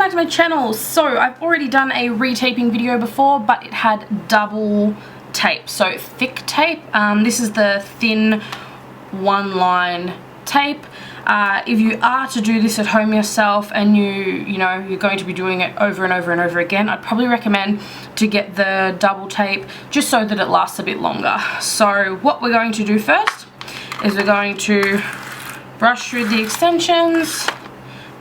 back to my channel. So I've already done a retaping video before, but it had double tape, so thick tape. This is the thin one line tape. If you are to do this at home yourself and you're going to be doing it over and over and over again, I'd probably recommend to get the double tape just so that it lasts a bit longer. So what we're going to do first is we're going to brush through the extensions.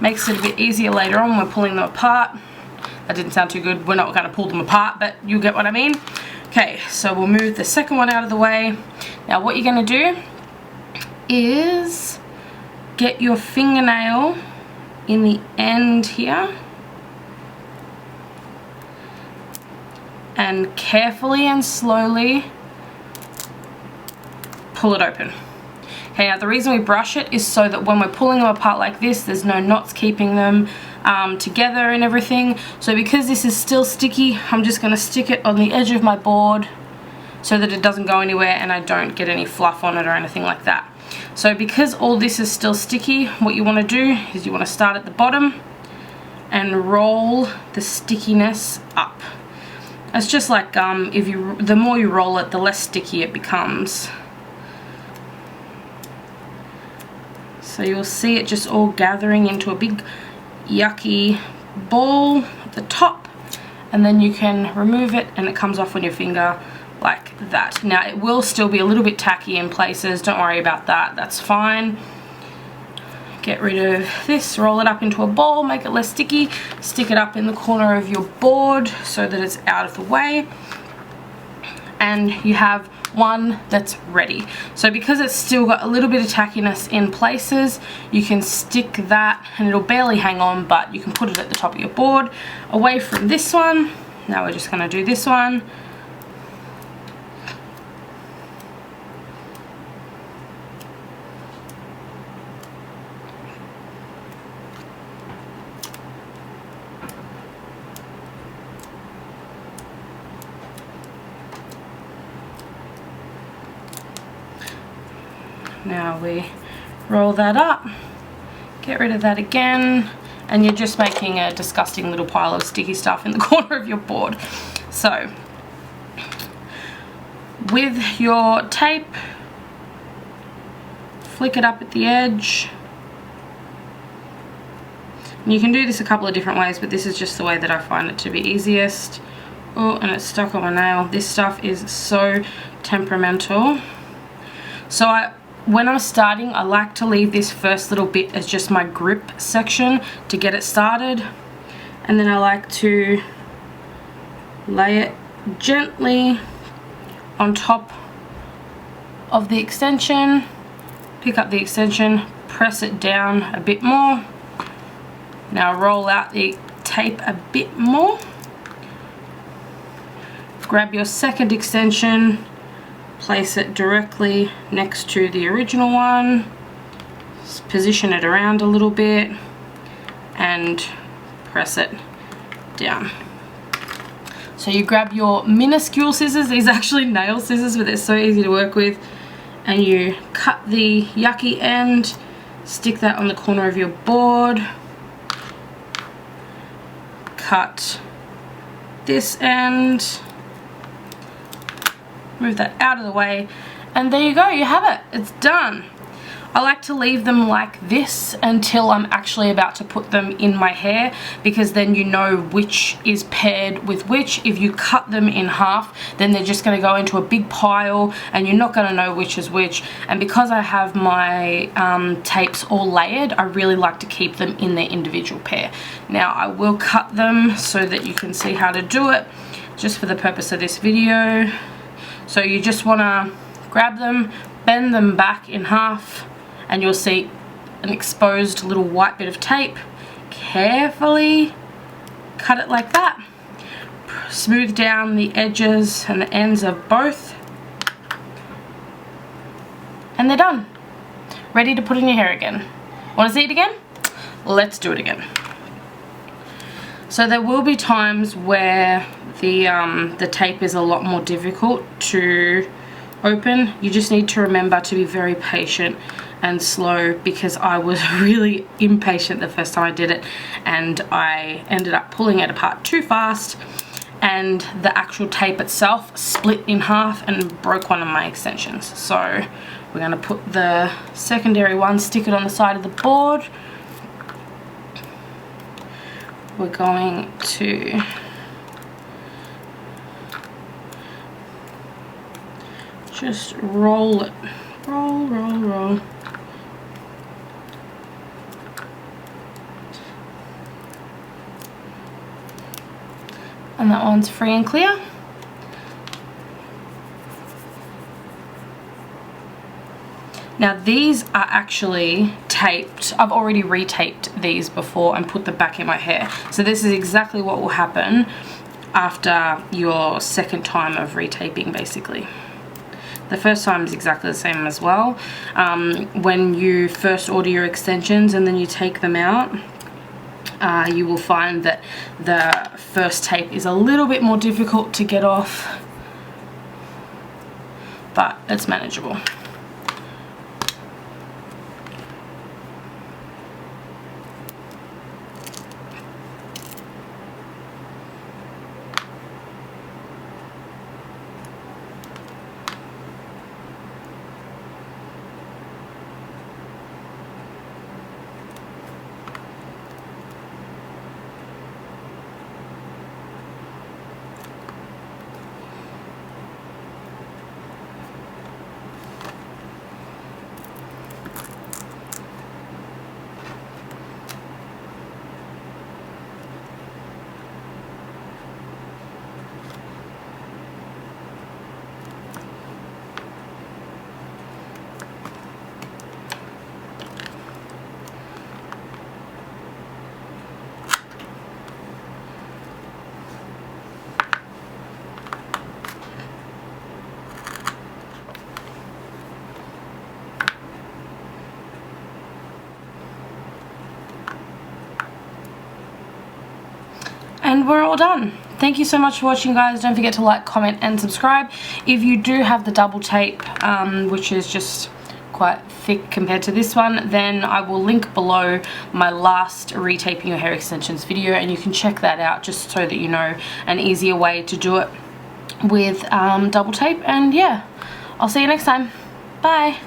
Makes it a bit easier later on when we're pulling them apart. That didn't sound too good. We're not going to pull them apart, but you get what I mean. Okay, so we'll move the second one out of the way. Now what you're going to do is get your fingernail in the end here and carefully and slowly pull it open. Okay, now the reason we brush it is so that when we're pulling them apart like this, there's no knots keeping them together and everything. So because this is still sticky, I'm just going to stick it on the edge of my board so that it doesn't go anywhere and I don't get any fluff on it or anything like that. So because all this is still sticky, what you want to do is you want to start at the bottom and roll the stickiness up. It's just like the more you roll it, the less sticky it becomes. So you'll see it just all gathering into a big yucky ball at the top, and then you can remove it and it comes off on your finger like that. Now it will still be a little bit tacky in places, don't worry about that, that's fine. Get rid of this, roll it up into a ball, make it less sticky, stick it up in the corner of your board so that it's out of the way, and you have one that's ready. So because it's still got a little bit of tackiness in places, you can stick that and it'll barely hang on, but you can put it at the top of your board away from this one. Now we're just going to do this one. Now we roll that up, get rid of that again, and you're just making a disgusting little pile of sticky stuff in the corner of your board. So with your tape, flick it up at the edge. And you can do this a couple of different ways, but this is just the way that I find it to be easiest. Oh, and it's stuck on my nail. This stuff is so temperamental. So when I'm starting, I like to leave this first little bit as just my grip section to get it started, and then I like to lay it gently on top of the extension, pick up the extension, press it down a bit more. Now roll out the tape a bit more, grab your second extension, place it directly next to the original one, just position it around a little bit and press it down. So you grab your minuscule scissors, these are actually nail scissors but they're so easy to work with, and you cut the yucky end, stick that on the corner of your board, cut this end, move that out of the way, and there you go, you have it, it's done. I like to leave them like this until I'm actually about to put them in my hair, because then you know which is paired with which. If you cut them in half, then they're just going to go into a big pile and you're not going to know which is which. And because I have my tapes all layered, I really like to keep them in their individual pair. Now I will cut them so that you can see how to do it, just for the purpose of this video. So you just want to grab them, bend them back in half, and you'll see an exposed little white bit of tape. Carefully cut it like that. Smooth down the edges and the ends of both. And they're done. Ready to put in your hair again. Want to see it again? Let's do it again. So there will be times where the tape is a lot more difficult to open. You just need to remember to be very patient and slow because I was really impatient the first time I did it, and I ended up pulling it apart too fast, and the actual tape itself split in half and broke one of my extensions. So we're going to put the secondary one, stick it on the side of the board. We're going to just roll it. Roll, roll, roll. And that one's free and clear. Now these are actually taped. I've already retaped these before and put them back in my hair. So this is exactly what will happen after your second time of retaping, basically. The first time is exactly the same as well. When you first order your extensions and then you take them out, you will find that the first tape is a little bit more difficult to get off, but it's manageable. And we're all done. Thank you so much for watching, guys. Don't forget to like, comment and subscribe. If you do have the double tape, which is just quite thick compared to this one, then I will link below my last retaping your hair extensions video, and you can check that out just so that you know an easier way to do it with double tape. And yeah, I'll see you next time. Bye.